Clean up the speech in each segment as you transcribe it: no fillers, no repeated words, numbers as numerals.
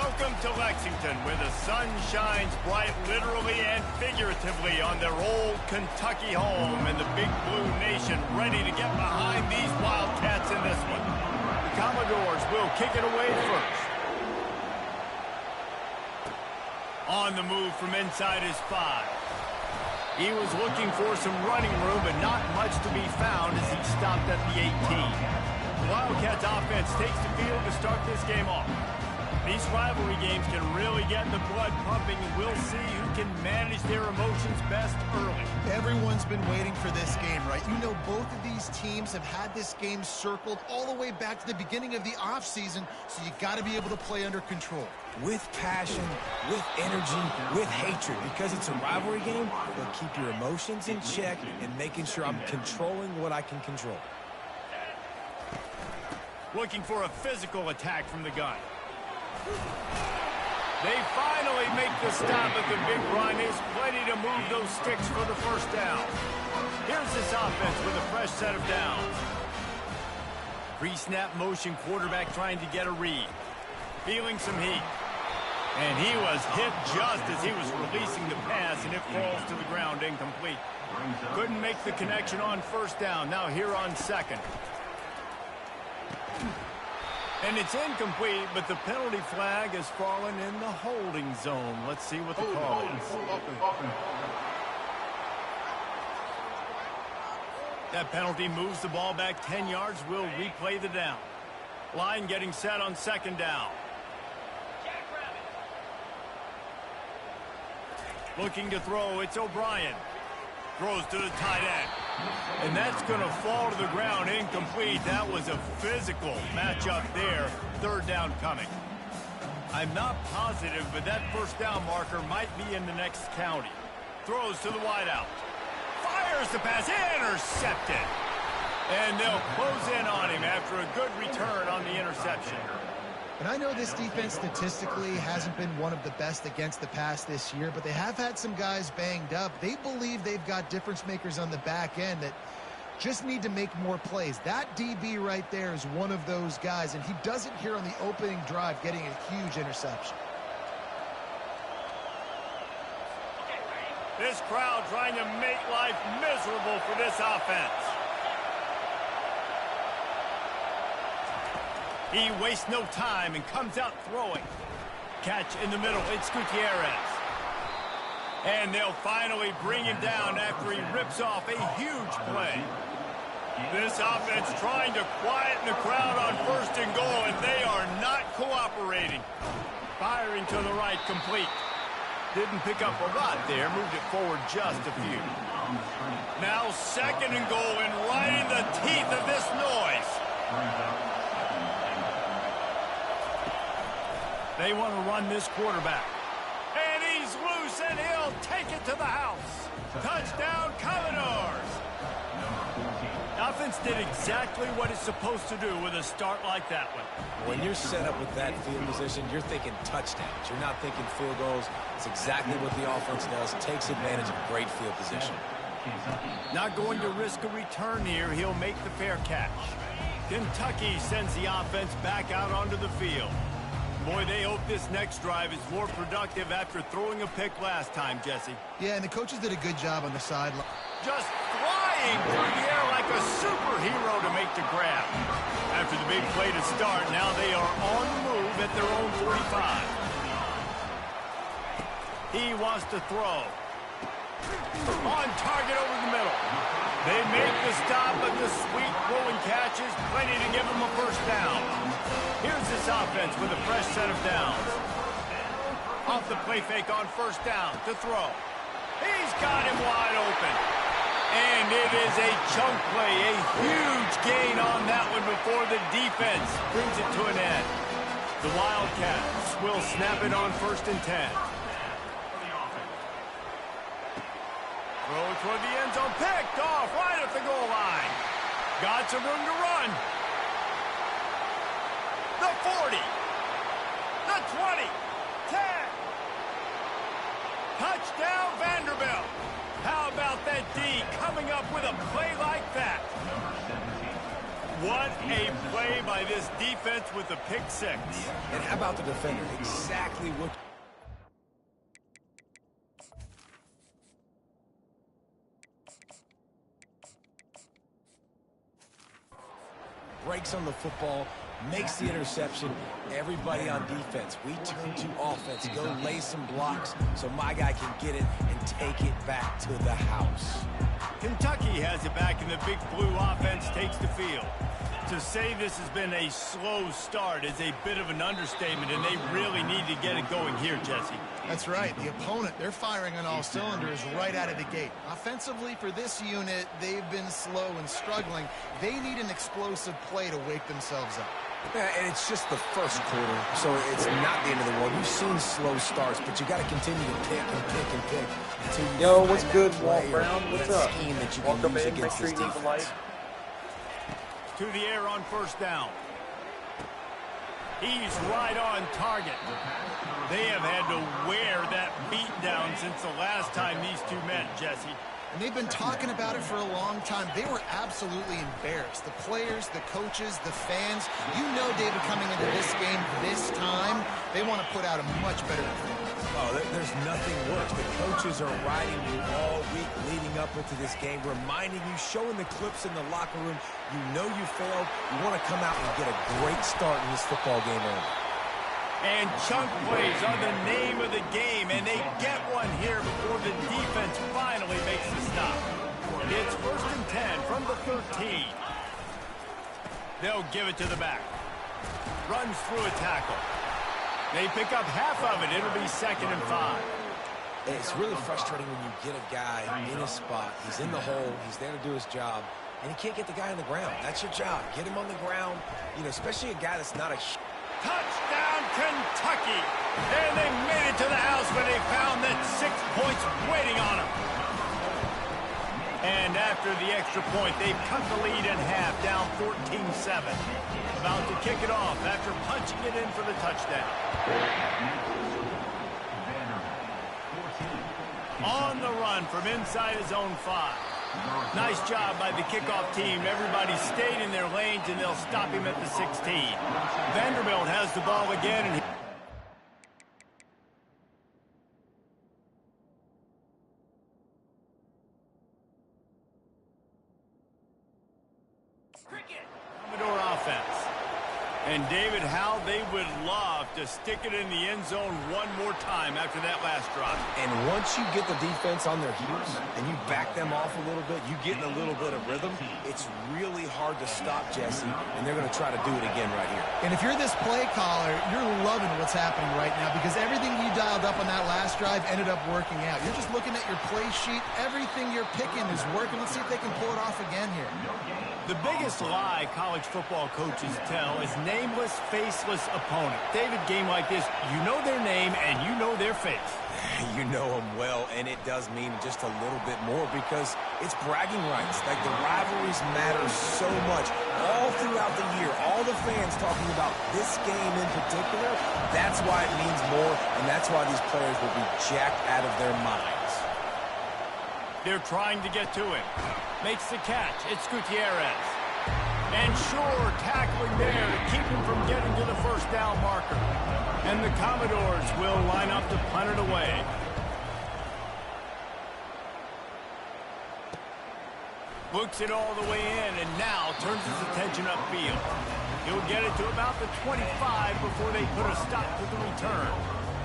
Welcome to Lexington, where the sun shines bright literally and figuratively on their old Kentucky home, and the Big Blue Nation ready to get behind these Wildcats in this one. The Commodores will kick it away first. On the move from inside his 5. He was looking for some running room, but not much to be found as he stopped at the 18. The Wildcats offense takes the field to start this game off. These rivalry games can really get the blood pumping, and we'll see who can manage their emotions best early. Everyone's been waiting for this game, right? You know, both of these teams have had this game circled all the way back to the beginning of the offseason, so you got to be able to play under control. With passion, with energy, with hatred. Because it's a rivalry game, they'll keep your emotions in check and making sure I'm controlling what I can control. Looking for a physical attack from the gun. They finally make the stop at the big run. Is plenty to move those sticks for the first down. Here's this offense with a fresh set of downs. Pre-snap motion quarterback trying to get a read. Feeling some heat. And he was hit just as he was releasing the pass, and it falls to the ground incomplete. Couldn't make the connection on first down. Now here on second. And it's incomplete, but the penalty flag has fallen in the holding zone. Let's see what the call is. That penalty moves the ball back 10 yards. We'll replay the down. Line getting set on second down. Looking to throw, it's O'Brien. Throws to the tight end. And that's going to fall to the ground incomplete. That was a physical matchup there. Third down coming. I'm not positive, but that first down marker might be in the next county. Throws to the wideout. Fires the pass. Intercepted. And they'll close in on him after a good return on the interception. And I know this defense statistically hasn't been one of the best against the pass this year, but they have had some guys banged up. They believe they've got difference makers on the back end that just need to make more plays. That DB right there is one of those guys, and he does it here on the opening drive, getting a huge interception. This crowd trying to make life miserable for this offense. He wastes no time and comes out throwing. Catch in the middle. It's Gutierrez. And they'll finally bring him down after he rips off a huge play. This offense trying to quieten the crowd on first and goal, and they are not cooperating. Firing to the right, complete. Didn't pick up a lot there. Moved it forward just a few. Now second and goal, and right in the teeth of this noise. They want to run this quarterback. And he's loose, and he'll take it to the house. Touchdown, Commodores. The offense did exactly what it's supposed to do with a start like that one. When you're set up with that field position, you're thinking touchdowns. You're not thinking field goals. It's exactly what the offense does. Takes advantage of great field position. Not going to risk a return here. He'll make the fair catch. Kentucky sends the offense back out onto the field. Boy, they hope this next drive is more productive after throwing a pick last time, Jesse. Yeah, and the coaches did a good job on the sideline. Just flying through the air like a superhero to make the grab. After the big play to start, now they are on the move at their own 45. He wants to throw. On target over the middle. They make the stop, but the sweet rolling catch is plenty to give them a first down. Here's this offense with a fresh set of downs. Off the play fake on first down to throw. He's got him wide open. And it is a chunk play, a huge gain on that one before the defense brings it to an end. The Wildcats will snap it on first and 10. Throw toward the end zone, picked off right at the goal line. Got some room to run. The 40, the 20, 10. Touchdown, Vanderbilt. How about that D coming up with a play like that? What What a play by this defense with the pick six. And how about the defender? Exactly what... breaks on the football, makes the interception. Everybody on defense, we turn to offense, go lay some blocks so my guy can get it and take it back to the house. Kentucky has it back, and the big blue offense takes the field. To say this has been a slow start is a bit of an understatement, and they really need to get it going here, Jesse. That's right. The opponent, they're firing on all cylinders right out of the gate. Offensively, for this unit, they've been slow and struggling. They need an explosive play to wake themselves up. Yeah, and it's just the first quarter, so it's not the end of the world. We've seen slow starts, but you got to continue to pick and pick and pick until you... Yo, what's good, Walt Brown? What's up? Scheme that you Welcome can use in. against Make this sure you leave a defense. like. To the air on first down. He's right on target. They have had to wear that beat down since the last time these two met, Jesse. And they've been talking about it for a long time. They were absolutely embarrassed. The players, the coaches, the fans. You know, David, coming into this game this time, they want to put out a much better performance. Oh, there's nothing worse. The coaches are riding you all week leading up into this game, reminding you, showing the clips in the locker room. You know you failed. You want to come out and get a great start in this football game early. And chunk plays are the name of the game, and they get one here before the defense finally makes the stop. It's 1st and 10 from the 13. They'll give it to the back. Runs through a tackle. They pick up half of it. It'll be 2nd and 5. It's really frustrating when you get a guy in a spot. He's in the hole. He's there to do his job, and he can't get the guy on the ground. That's your job. Get him on the ground, you know, especially a guy that's not a... Touchdown, Kentucky! And they made it to the house when they found that 6 points waiting on them. And after the extra point, they've cut the lead in half, down 14-7. About to kick it off after punching it in for the touchdown. On the run from inside his own 5. Nice job by the kickoff team. Everybody stayed in their lanes, and they'll stop him at the 16. Vanderbilt has the ball again, and Commodore offense. And David, how they would love to stick it in the end zone one more time after that last drive. And once you get the defense on their heels and you back them off a little bit, you get in a little bit of rhythm, it's really hard to stop, Jesse, and they're going to try to do it again right here. And if you're this play caller, you're loving what's happening right now because everything you dialed up on that last drive ended up working out. You're just looking at your play sheet. Everything you're picking is working. Let's see if they can pull it off again here. The biggest lie college football coaches tell is nameless, faceless opponent. David, game like this, you know their name and you know their face. You know them well, and it does mean just a little bit more because it's bragging rights. Like, the rivalries matter so much. All throughout the year, all the fans talking about this game in particular, that's why it means more, and that's why these players will be jacked out of their minds. They're trying to get to him. Makes the catch. It's Gutierrez. And sure, tackling there to keep him from getting to the first down marker. And the Commodores will line up to punt it away. Looks it all the way in and now turns his attention upfield. He'll get it to about the 25 before they put a stop to the return.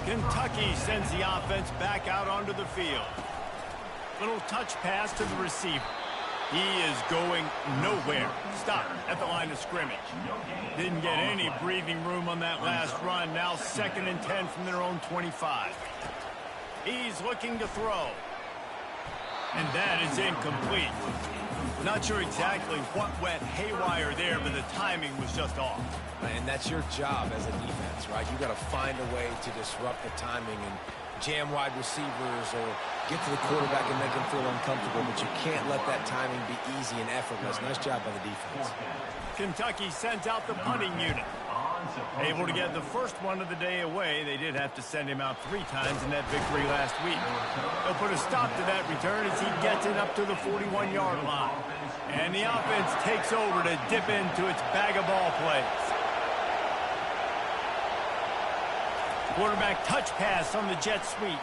Kentucky sends the offense back out onto the field. Little touch pass to the receiver. He is going nowhere. Stop at the line of scrimmage. Didn't get any breathing room on that last run. Now 2nd and 10 from their own 25. He's looking to throw. And that is incomplete. Not sure exactly what went haywire there, but the timing was just off. And that's your job as a defense, right? You got to find a way to disrupt the timing and jam wide receivers or get to the quarterback and make him feel uncomfortable, but you can't let that timing be easy and effortless. Nice job by the defense. Kentucky sends out the punting unit. Able to get the first one of the day away. They did have to send him out 3 times in that victory last week. They'll put a stop to that return as he gets it up to the 41-yard line. And And the offense takes over to dip into its bag of ball plays. Quarterback touch pass on the jet sweep.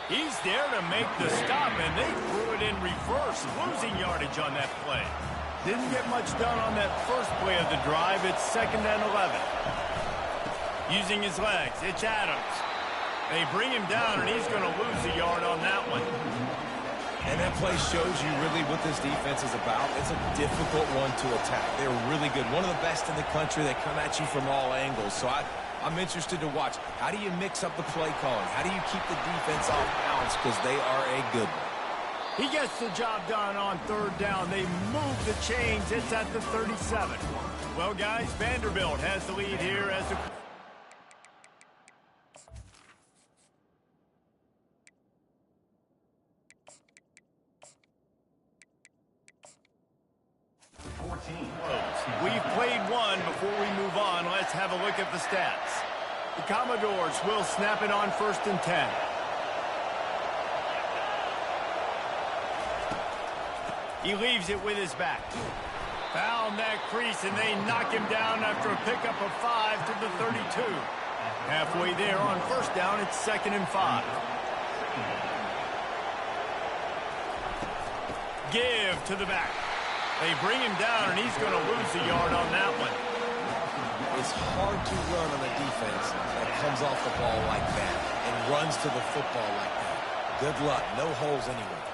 He's there to make the stop, and they threw it in reverse, losing yardage on that play. Didn't get much done on that first play of the drive. It's 2nd and 11. Using his legs, it's Adams. They bring him down, and he's going to lose a yard on that one. And that play shows you really what this defense is about. It's a difficult one to attack. They're really good. One of the best in the country. They come at you from all angles. So I'm interested to watch. How do you mix up the play calling? How do you keep the defense off balance? Because they are a good one. He gets the job done on 3rd down. They move the chains. It's at the 37. Well, guys, Vanderbilt has the lead here as the... We've played one. Before we move on, let's have a look at the stats. The Commodores will snap it on 1st and 10. He leaves it with his back. Found that crease, and they knock him down after a pickup of 5 to the 32. Halfway there on 1st down, it's 2nd and 5. Give to the back. They bring him down, and he's going to lose a yard on that one. It's hard to run on a defense that comes off the ball like that and runs to the football like that. Good luck. No holes anywhere.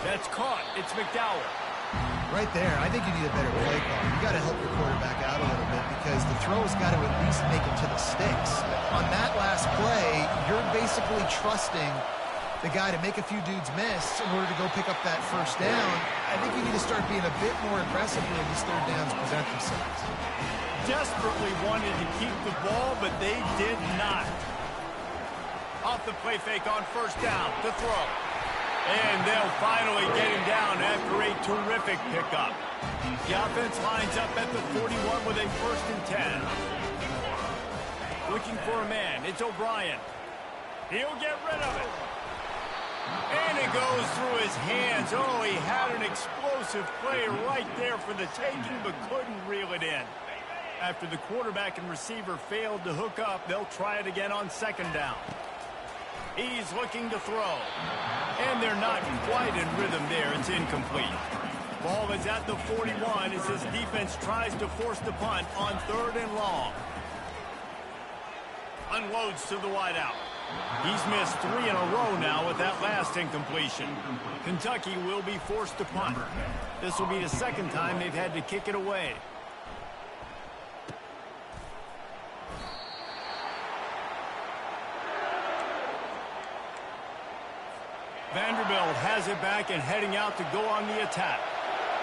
That's caught. It's McDowell. Right there, I think you need a better play call. You got to help your quarterback out a little bit because the throw's got to at least make it to the sticks. On that last play, you're basically trusting the guy to make a few dudes miss in order to go pick up that 1st down. I think you need to start being a bit more aggressive when these 3rd downs present themselves. Desperately wanted to keep the ball, but they did not. Off the play fake on 1st down to throw. And they'll finally get him down after a terrific pickup. The offense lines up at the 41 with a 1st and 10. Looking for a man. It's O'Brien. He'll get rid of it. And it goes through his hands. Oh, he had an explosive play right there for the taking, but couldn't reel it in. After the quarterback and receiver failed to hook up, they'll try it again on 2nd down. He's looking to throw. And they're not quite in rhythm there. It's incomplete. Ball is at the 41 as his defense tries to force the punt on 3rd and long. Unloads to the wideout. He's missed 3 in a row now with that last incompletion. Kentucky will be forced to punt. This will be the 2nd time they've had to kick it away. Vanderbilt has it back and heading out to go on the attack.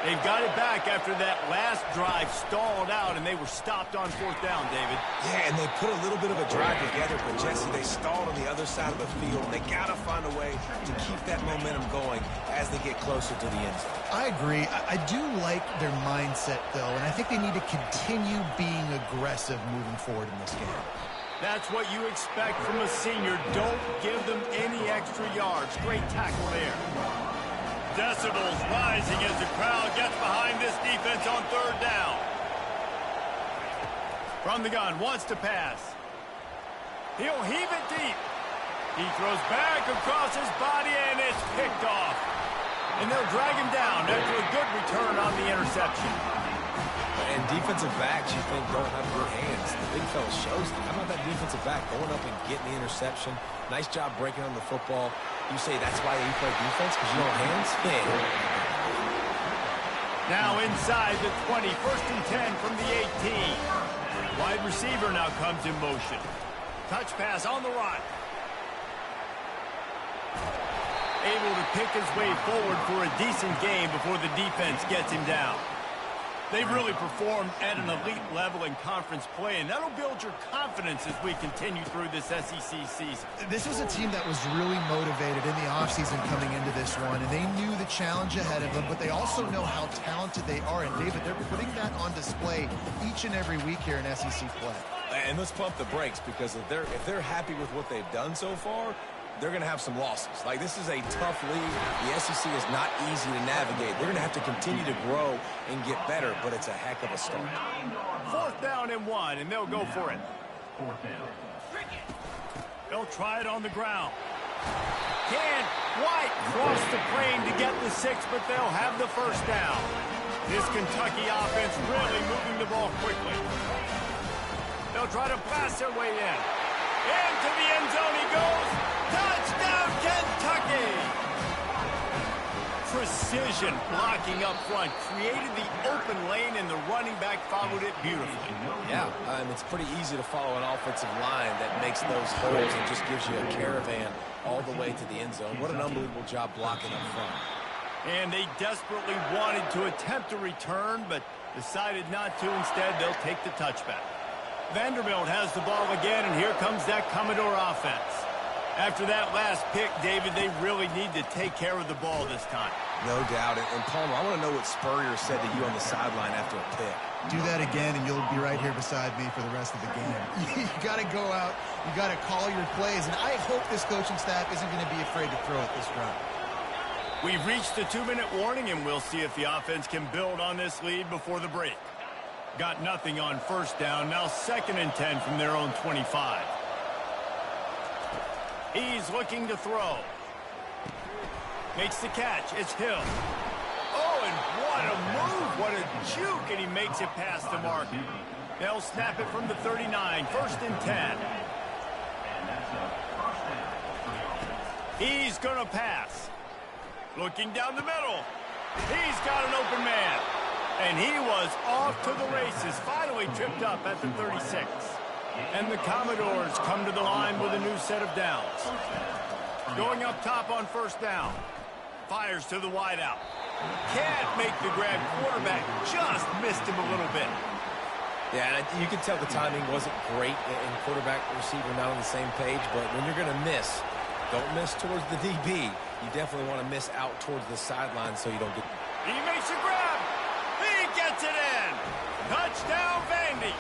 They've got it back after that last drive stalled out, and they were stopped on 4th down, David. Yeah, and they put a little bit of a drive together, but, Jesse, they stalled on the other side of the field. They got to find a way to keep that momentum going as they get closer to the end zone. I agree. I do like their mindset, though, and I think they need to continue being aggressive moving forward in this game. That's what you expect from a senior. Don't give them any extra yards. Great tackle there. Decibels rising as the crowd gets behind this defense on 3rd down. From the gun, wants to pass. He'll heave it deep. He throws back across his body, and it's picked off. And they'll drag him down after a good return on the interception. And defensive backs, you think, don't have good hands. The big fella shows it. How about that defensive back going up and getting the interception? Nice job breaking on the football. You say that's why you play defense, because you don't have hands? Yeah. Now inside the 20, 1st and 10 from the 18. Wide receiver now comes in motion. Touch pass on the run. Able to pick his way forward for a decent game before the defense gets him down. They've really performed at an elite level in conference play, and that'll build your confidence as we continue through this SEC season. This was a team that was really motivated in the offseason coming into this one, and they knew the challenge ahead of them, but they also know how talented they are. And, David, they're putting that on display each and every week here in SEC play. And let's pump the brakes, because if they're happy with what they've done so far, they're going to have some losses. Like, this is a tough league. The SEC is not easy to navigate. They're going to have to continue to grow and get better, but it's a heck of a start. 4th down and 1, and they'll go for it. They'll try it on the ground. Can White cross the plane to get the 6, but they'll have the 1st down. This Kentucky offense really moving the ball quickly. They'll try to pass their way in. Into the end zone he goes. Touchdown, Kentucky! Precision blocking up front. Created the open lane, and the running back followed it beautifully. Yeah, it's pretty easy to follow an offensive line that makes those holes and just gives you a caravan all the way to the end zone. What an unbelievable job blocking up front. And they desperately wanted to attempt a return, but decided not to. Instead, they'll take the touchback. Vanderbilt has the ball again, and here comes that Commodore offense. After that last pick, David, they really need to take care of the ball this time. No doubt. And Palmer, I want to know what Spurrier said to you on the sideline after a pick. Do that again, and you'll be right here beside me for the rest of the game. You got to go out. You got to call your plays, and I hope this coaching staff isn't going to be afraid to throw it this round. We've reached the 2-minute warning, and we'll see if the offense can build on this lead before the break. Got nothing on 1st down. Now 2nd and 10 from their own 25. He's looking to throw. Makes the catch. It's Hill. Oh, and what a move. What a juke. And he makes it past the marker. They'll snap it from the 39. 1st and 10. He's going to pass. Looking down the middle. He's got an open man. And he was off to the races. Finally tripped up at the 36. And the Commodores come to the line with a new set of downs. Going up top on 1st down. Fires to the wideout. Can't make the grab. Quarterback just missed him a little bit. Yeah, and you can tell the timing wasn't great, and quarterback and receiver not on the same page, but when you're going to miss, don't miss towards the DB. You definitely want to miss out towards the sideline so you don't get... He makes a grab. He gets it in. Touchdown, Vandy.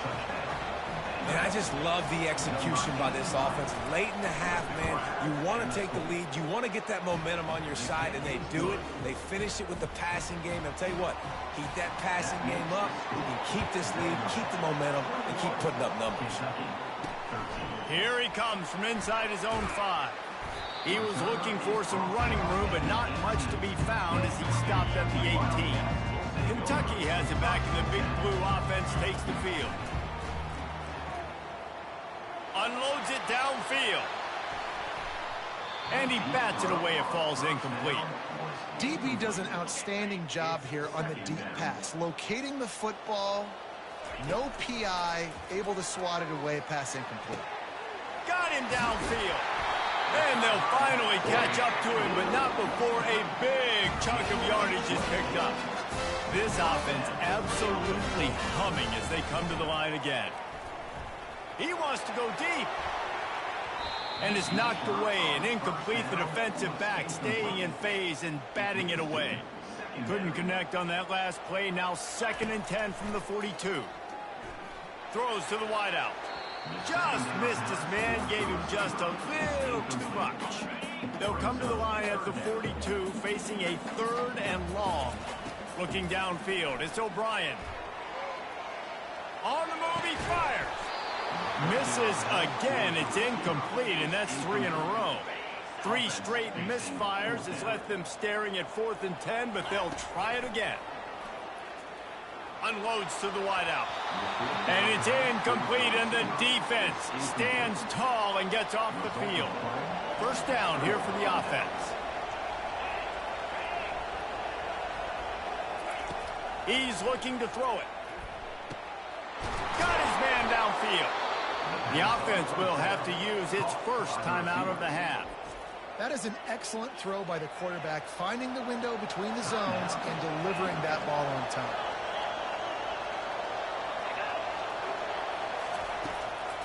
And I just love the execution by this offense. Late in the half, man, you want to take the lead. You want to get that momentum on your side, and they do it. They finish it with the passing game. I'll tell you what, keep that passing game up. You can keep this lead, keep the momentum, and keep putting up numbers. Here he comes from inside his own 5. He was looking for some running room, but not much to be found as he stopped at the 18. Kentucky has it back, and the Big Blue offense takes the field. Unloads it downfield. And he bats it away. It falls incomplete. DB does an outstanding job here on the deep pass. Locating the football, no PI, able to swat it away, pass incomplete. Got him downfield. And they'll finally catch up to him, but not before a big chunk of yardage is picked up. This offense absolutely humming as they come to the line again. He wants to go deep. And is knocked away and incomplete. The defensive back staying in phase and batting it away. Couldn't connect on that last play. Now 2nd and 10 from the 42. Throws to the wideout. Just missed his man. Gave him just a little too much. They'll come to the line at the 42, facing a 3rd and long. Looking downfield. It's O'Brien. On the move, he fires. Misses again. It's incomplete, and that's 3 in a row. 3 straight misfires has left them staring at 4th and 10, but they'll try it again. Unloads to the wideout. And it's incomplete, and the defense stands tall and gets off the field. 1st down here for the offense. He's looking to throw it. Got his man downfield. The offense will have to use its 1st timeout of the half. That is an excellent throw by the quarterback, finding the window between the zones and delivering that ball on time.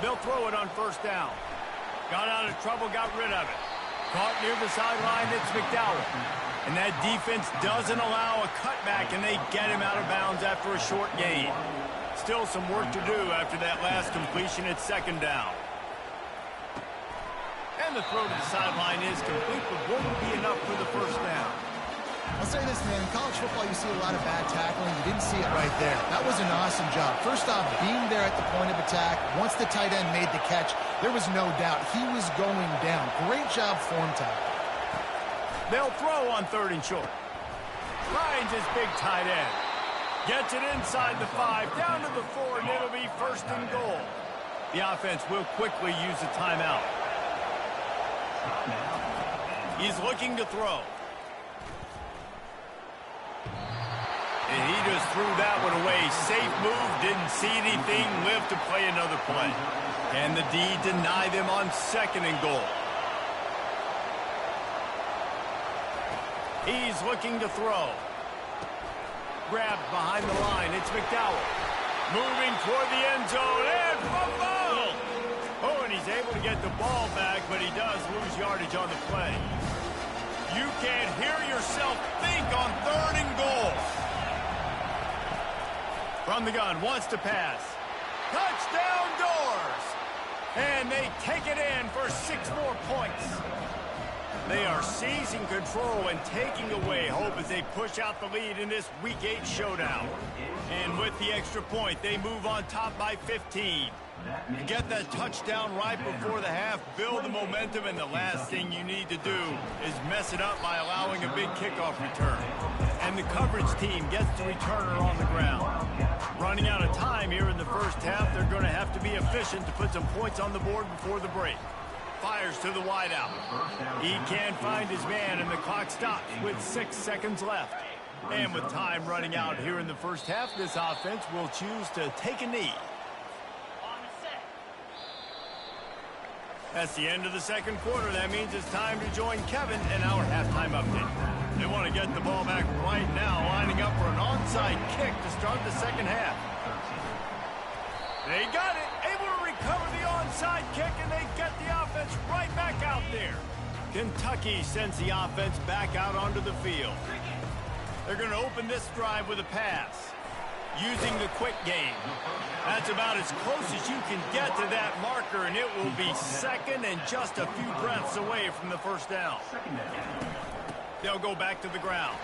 They'll throw it on 1st down. Got out of trouble, got rid of it. Caught near the sideline, it's McDowell. And that defense doesn't allow a cutback, and they get him out of bounds after a short gain. Still some work to do after that last completion at 2nd down. And the throw to the sideline is complete, but won't be enough for the first down. I'll say this, man. In college football, you see a lot of bad tackling. You didn't see it right there. That was an awesome job. First off, being there at the point of attack. Once the tight end made the catch, there was no doubt he was going down. Great job form tackle. They'll throw on 3rd and short. Finds his big tight end. Gets it inside the 5, down to the 4, and it'll be 1st and goal. The offense will quickly use the timeout. He's looking to throw. And he just threw that one away. Safe move, didn't see anything, lived to play another play. And the D deny them on 2nd and goal. He's looking to throw. Grabbed behind the line. It's McDowell. Moving toward the end zone. And fumble! Oh, and he's able to get the ball back, but he does lose yardage on the play. You can't hear yourself think on 3rd and goal. From the gun, wants to pass. Touchdown Doors! And they take it in for 6 more points. They are seizing control and taking away hope as they push out the lead in this Week 8 showdown. And with the extra point, they move on top by 15. You get that touchdown right before the half, build the momentum, and the last thing you need to do is mess it up by allowing a big kickoff return. And the coverage team gets the returner on the ground. Running out of time here in the first half, they're going to have to be efficient to put some points on the board before the break. Fires to the wideout. He can't find his man, and the clock stops with 6 seconds left. And with time running out here in the first half, this offense will choose to take a knee. That's the end of the 2nd quarter. That means it's time to join Kevin in our halftime update. They want to get the ball back right now, lining up for an onside kick to start the 2nd half. They got it, able to recover the onside kick, and they get the offense right back out there. Kentucky sends the offense back out onto the field. They're going to open this drive with a pass, using the quick game. That's about as close as you can get to that marker, and it will be 2nd and just a few breaths away from the first down. They'll go back to the ground.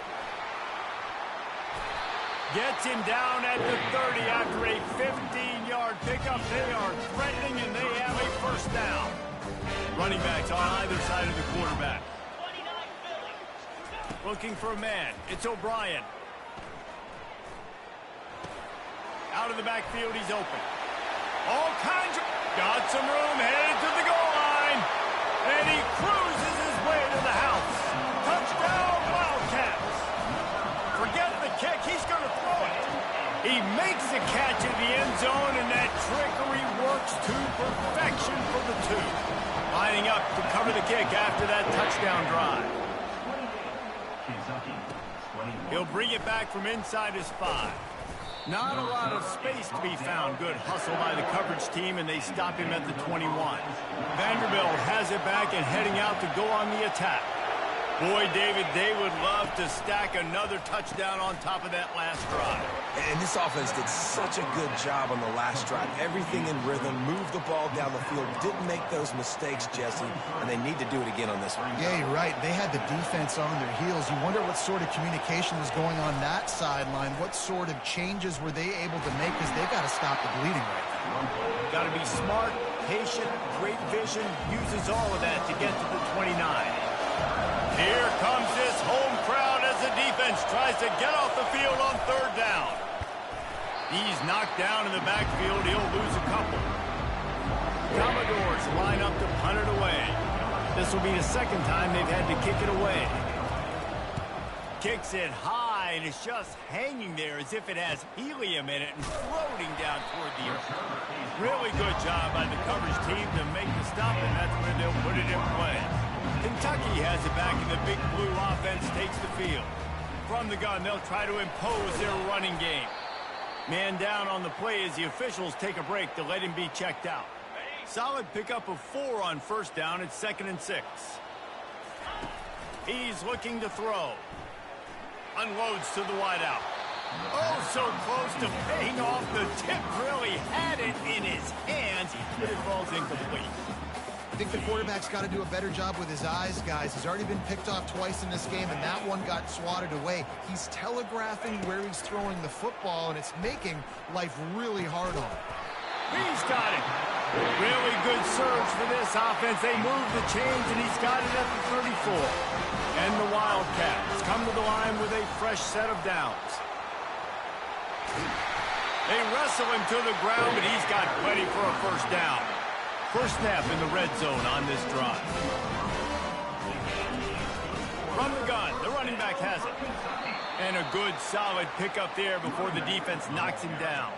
Gets him down at the 30 after a 15-yard pickup. They are threatening, and they have a first down. Running backs on either side of the quarterback. Looking for a man. It's O'Brien. Out of the backfield, he's open. All kinds of... Got some room, headed to the goal line. And he cruises his way to the house. Touchdown, Wildcats. Forget the kick, he's going to throw it. He makes the catch in the end zone, and that trickery works to perfection for the 2. Lining up to cover the kick after that touchdown drive. He'll bring it back from inside his 5. Not a lot of space to be found. Good hustle by the coverage team, and they stop him at the 21. Vanderbilt has it back and heading out to go on the attack. Boy, David, they would love to stack another touchdown on top of that last drive. And this offense did such a good job on the last drive. Everything in rhythm, moved the ball down the field, didn't make those mistakes, Jesse, and they need to do it again on this one. Yeah, you're right. They had the defense on their heels. You wonder what sort of communication was going on that sideline. What sort of changes were they able to make, because they've got to stop the bleeding right now. Got to be smart, patient, great vision, uses all of that to get to the 29. Here comes this home crowd as the defense tries to get off the field on 3rd down. He's knocked down in the backfield. He'll lose a couple. Commodores line up to punt it away. This will be the 2nd time they've had to kick it away. Kicks it high, and it's just hanging there as if it has helium in it and floating down toward the earth. Really good job by the coverage team to make the stop, and that's where they'll put it in play. Kentucky has it back, and the big blue offense takes the field. From the gun, they'll try to impose their running game. Man down on the play as the officials take a break to let him be checked out. Solid pickup of 4 on 1st down. It's 2nd and 6. He's looking to throw. Unloads to the wideout. Oh, so close to paying off. The tip really had it in his hands, but it falls incomplete. I think the quarterback's got to do a better job with his eyes, guys. He's already been picked off twice in this game, and that one got swatted away. He's telegraphing where he's throwing the football, and it's making life really hard on him. He's got it. Really good surge for this offense. They move the chains, and he's got it at the 34. And the Wildcats come to the line with a fresh set of downs. They wrestle him to the ground, but he's got plenty for a first down. First snap in the red zone on this drive. From the gun, the running back has it. And a good, solid pickup there before the defense knocks him down.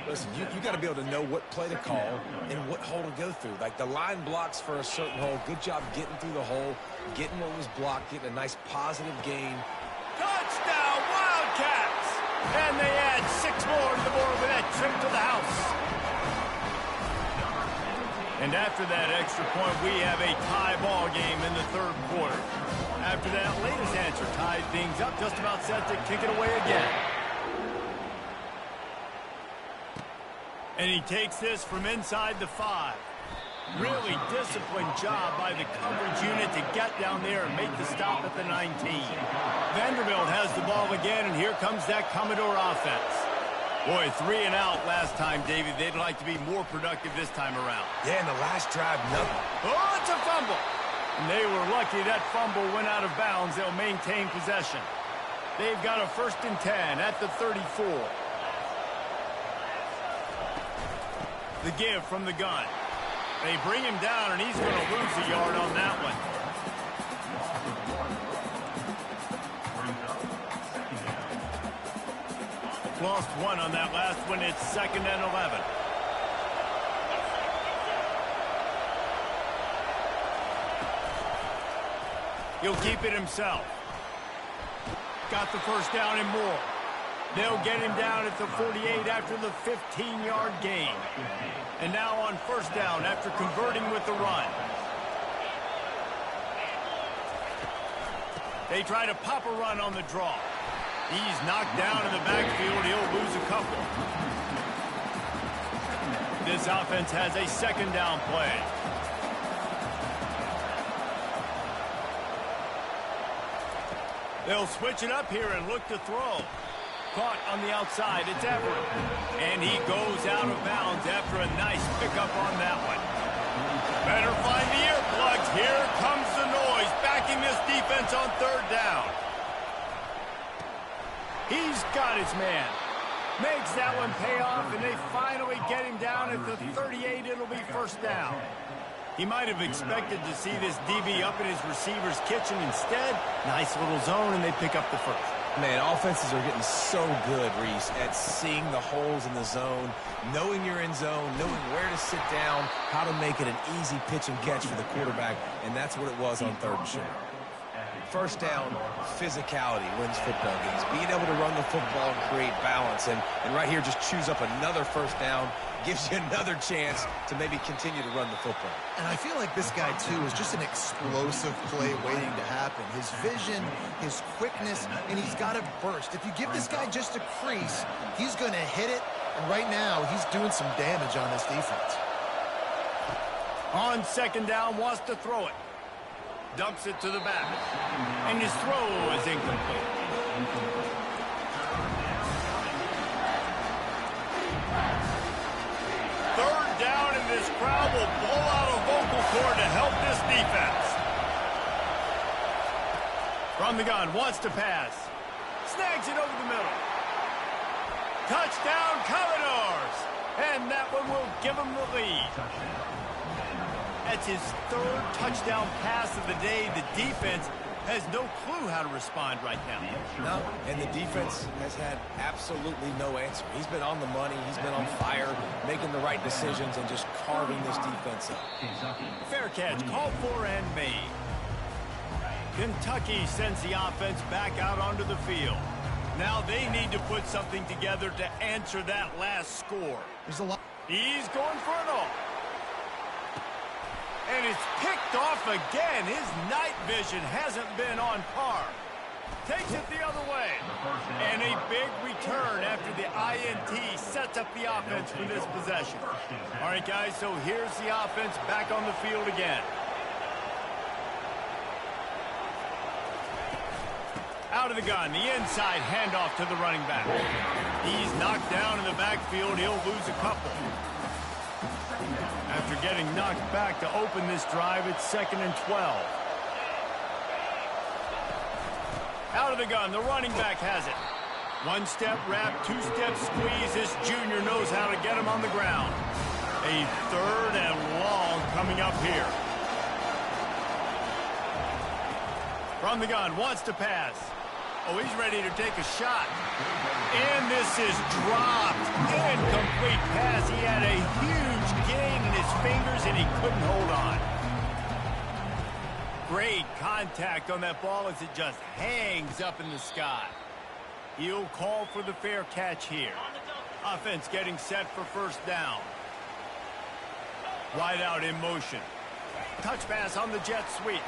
Listen, you got to be able to know what play to call and what hole to go through. Like the line blocks for a certain hole. Good job getting through the hole, getting what was blocked, getting a nice positive gain. Touchdown, Wildcats! And they add 6 more to the board with that trip to the house. And after that extra point, we have a tie ball game in the third quarter. After that latest answer tied things up, just about set to kick it away again. And he takes this from inside the 5. Really disciplined job by the coverage unit to get down there and make the stop at the 19. Vanderbilt has the ball again, and here comes that Commodore offense. Boy, 3 and out last time, David. They'd like to be more productive this time around. Yeah, in the last drive, nothing. Oh, it's a fumble. And they were lucky that fumble went out of bounds. They'll maintain possession. They've got a 1st and 10 at the 34. The give from the gun. They bring him down, and he's going to lose a yard on that one. Lost 1 on that last one. It's 2nd and 11. He'll keep it himself. Got the first down and more. They'll get him down at the 48 after the 15-yard gain. And now on first down after converting with the run. They try to pop a run on the draw. He's knocked down in the backfield. He'll lose a couple. This offense has a 2nd down play. They'll switch it up here and look to throw. Caught on the outside. It's Everett. And he goes out of bounds after a nice pickup on that one. Better find the earplugs. Here comes the noise, backing this defense on 3rd down. He's got his man. Makes that one pay off, and they finally get him down at the 38. It'll be first down. He might have expected to see this DB up in his receiver's kitchen. Instead, nice little zone, and they pick up the first. Man, offenses are getting so good, Reese, at seeing the holes in the zone, knowing you're in zone, knowing where to sit down, how to make it an easy pitch and catch for the quarterback, and that's what it was on 3rd and short. First down, physicality wins football games. Being able to run the football and create balance. And right here, just choose up another first down, gives you another chance to maybe continue to run the football. And I feel like this guy, too, is just an explosive play waiting to happen. His vision, his quickness, and he's got a burst. If you give this guy just a crease, he's going to hit it. And right now, he's doing some damage on this defense. On 2nd down, wants to throw it. Dumps it to the back. And his throw is incomplete. Third down, and this crowd will blow out a vocal cord to help this defense. From the gun, wants to pass. Snags it over the middle. Touchdown, Commodores! And that one will give them the lead. That's his 3rd touchdown pass of the day. The defense has no clue how to respond right now. No, and the defense has had absolutely no answer. He's been on the money. He's been on fire, making the right decisions and just carving this defense up. Fair catch, called for and made. Kentucky sends the offense back out onto the field. Now they need to put something together to answer that last score. There's a lot. He's going for it all. And it's picked off again. His night vision hasn't been on par. Takes it the other way. And a big return after the INT sets up the offense for this possession. All right, guys, so here's the offense back on the field again. Out of the gun, the inside handoff to the running back. He's knocked down in the backfield. He'll lose a couple. After getting knocked back to open this drive, it's 2nd and 12. Out of the gun, the running back has it. One-step wrap, two-step squeeze. This junior knows how to get him on the ground. A 3rd and long coming up here. From the gun, wants to pass. Oh, he's ready to take a shot. And this is dropped. Incomplete pass. He had a huge gain in his fingers, and he couldn't hold on. Great contact on that ball as it just hangs up in the sky. He'll call for the fair catch here. Offense getting set for 1st down. Wide out in motion. Touch pass on the jet sweep.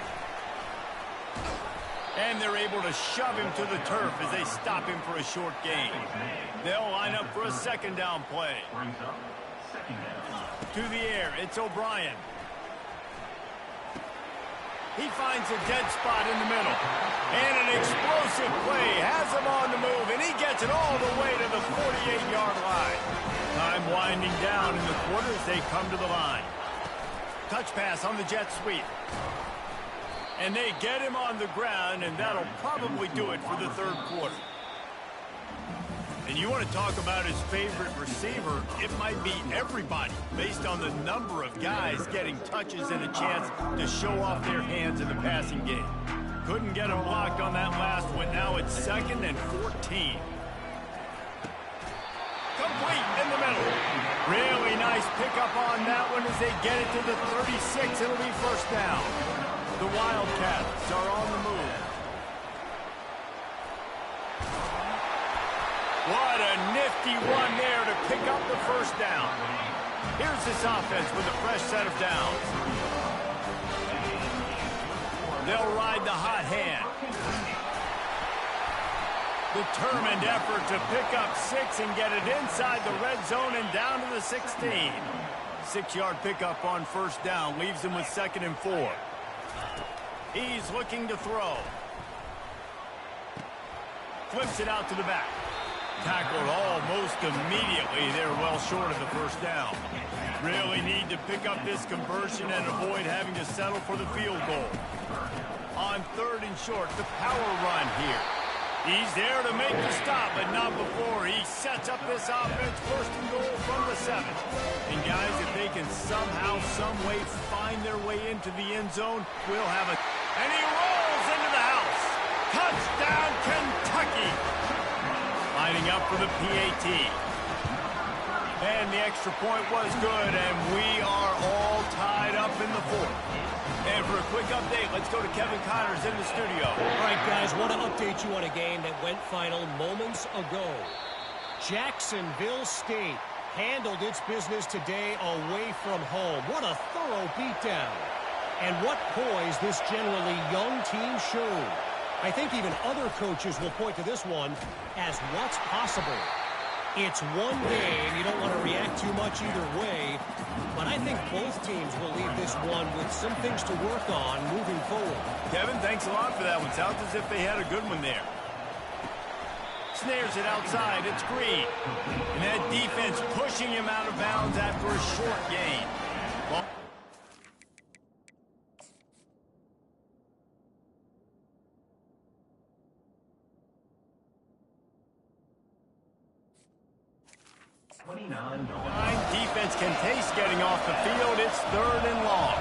And they're able to shove him to the turf as they stop him for a short gain. They'll line up for a 2nd down play. To the air, it's O'Brien. He finds a dead spot in the middle. And an explosive play has him on the move, and he gets it all the way to the 48-yard line. Time winding down in the quarter as they come to the line. Touch pass on the jet sweep. And they get him on the ground, and that'll probably do it for the 3rd quarter. And you want to talk about his favorite receiver, it might be everybody, based on the number of guys getting touches and a chance to show off their hands in the passing game. Couldn't get him locked on that last one. Now it's 2nd and 14. Complete in the middle. Really nice pickup on that one as they get it to the 36. It'll be 1st down. The Wildcats are on the move. What a nifty one there to pick up the 1st down. Here's this offense with a fresh set of downs. They'll ride the hot hand. Determined effort to pick up 6 and get it inside the red zone and down to the 16. 6-yard pickup on 1st down leaves them with 2nd and 4. He's looking to throw. Flips it out to the back. Tackled almost immediately. They're well short of the 1st down. Really need to pick up this conversion and avoid having to settle for the field goal. On 3rd and short, the power run here. He's there to make the stop, but not before. He sets up this offense 1st and goal from the 7. And guys, if they can somehow, some way find their way into the end zone, we'll have a... And he rolls into the house. Touchdown, Kentucky. Lining up for the PAT. And the extra point was good, and we are all tied up in the 4th. And for a quick update, let's go to Kevin Connors in the studio. All right, guys, want to update you on a game that went final moments ago. Jacksonville State handled its business today away from home. What a thorough beatdown. And what poise this generally young team showed. I think even other coaches will point to this one as what's possible. It's one game. You don't want to react too much either way. But I think both teams will leave this one with some things to work on moving forward. Kevin, thanks a lot for that one. Sounds as if they had a good one there. Snares it outside. It's Green. And that defense pushing him out of bounds after a short gain. Well, defense can taste getting off the field. It's 3rd and long.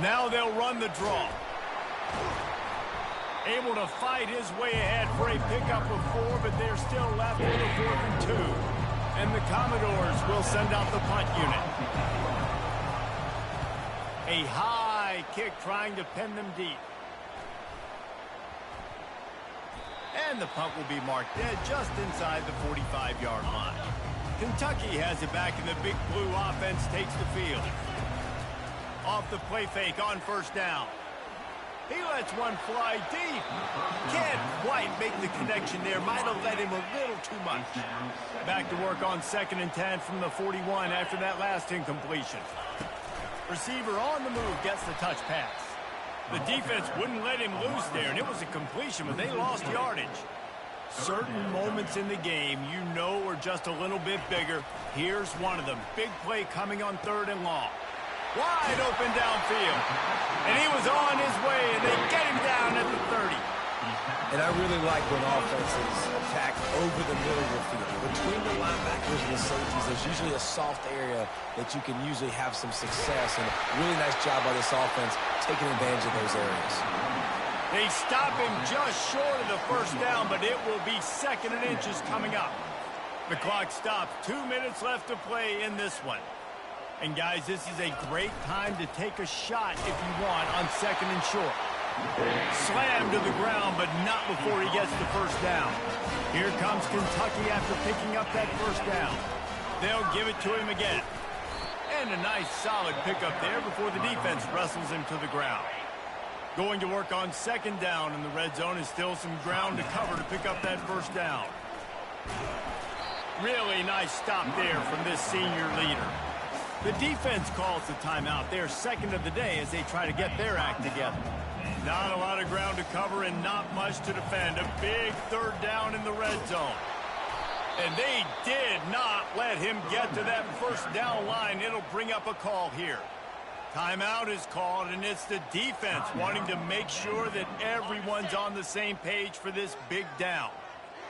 Now they'll run the draw. Able to fight his way ahead for a pickup of 4, but they're still left with a 4th and 2. And the Commodores will send out the punt unit. A high kick trying to pin them deep. And the punt will be marked dead just inside the 45-yard line. Kentucky has it back, and the Big Blue offense takes the field. Off the play fake on 1st down. He lets one fly deep. Can't quite make the connection there. Might have led him a little too much. Back to work on 2nd and 10 from the 41 after that last incompletion. Receiver on the move gets the touch pass. The defense wouldn't let him loose there, and it was a completion, but they lost yardage. Certain moments in the game you know are just a little bit bigger. Here's one of them. Big play coming on 3rd and long. Wide open downfield. And he was on his way, and they get him down at the 30. And I really like when offenses attack over the middle of the field. Between the linebackers and the safeties, there's usually a soft area that you can usually have some success. And a really nice job by this offense taking advantage of those areas. They stop him just short of the 1st down, but it will be 2nd and inches coming up. The clock stops. 2 minutes left to play in this one. And, guys, this is a great time to take a shot if you want on 2nd and short. Slammed to the ground, but not before he gets the 1st down. Here comes Kentucky after picking up that 1st down. They'll give it to him again. And a nice solid pickup there before the defense wrestles him to the ground. Going to work on 2nd down in the red zone is still some ground to cover to pick up that 1st down. Really nice stop there from this senior leader. The defense calls the timeout. They're 2nd of the day as they try to get their act together. Not a lot of ground to cover and not much to defend. A big 3rd down in the red zone. And they did not let him get to that 1st down line. It'll bring up a call here. Timeout is called, and it's the defense wanting to make sure that everyone's on the same page for this big down.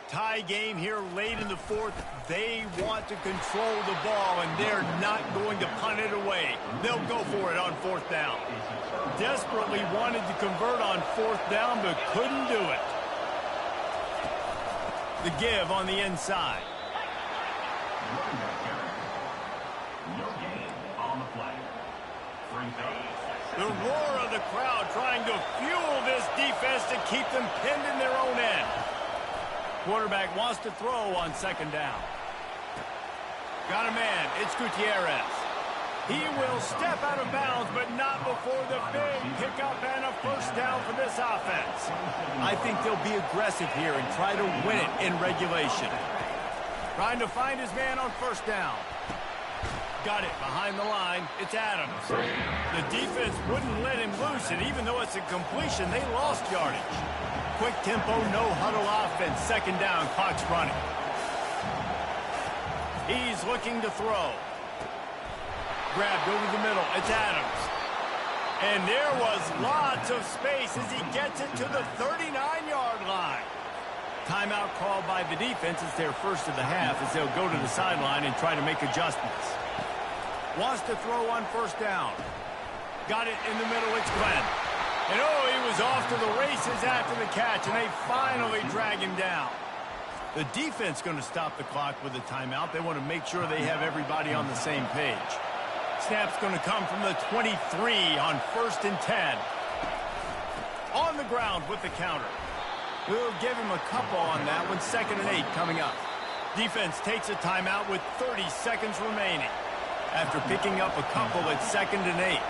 Tie game here late in the 4th. They want to control the ball, and they're not going to punt it away. They'll go for it on 4th down. Desperately wanted to convert on 4th down, but couldn't do it. The give on the inside. The roar of the crowd trying to fuel this defense to keep them pinned in their own end. Quarterback wants to throw on 2nd down. Got a man. It's Gutierrez. He will step out of bounds, but not before the big pickup and a 1st down for this offense. I think they'll be aggressive here and try to win it in regulation. Trying to find his man on 1st down. Got it behind the line. It's Adams. The defense wouldn't let him loose, and even though it's a completion, they lost yardage. Quick tempo, no huddle offense. 2nd down, clock's running. He's looking to throw. Grabbed over the middle. It's Adams. And there was lots of space as he gets it to the 39-yard line. Timeout called by the defense. It's their 1st of the half as they'll go to the sideline and try to make adjustments. Wants to throw on 1st down. Got it in the middle. It's Glenn. And oh, he was off to the races after the catch, and they finally drag him down. The defense going to stop the clock with a timeout. They want to make sure they have everybody on the same page. Snap's going to come from the 23 on 1st and 10. On the ground with the counter. We'll give him a couple on that one. 2nd and 8 coming up. Defense takes a timeout with 30 seconds remaining. After picking up a couple at 2nd and 8.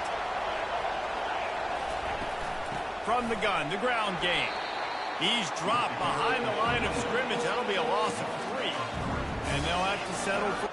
From the gun, the ground game. He's dropped behind the line of scrimmage. That'll be a loss of 3. And they'll have to settle for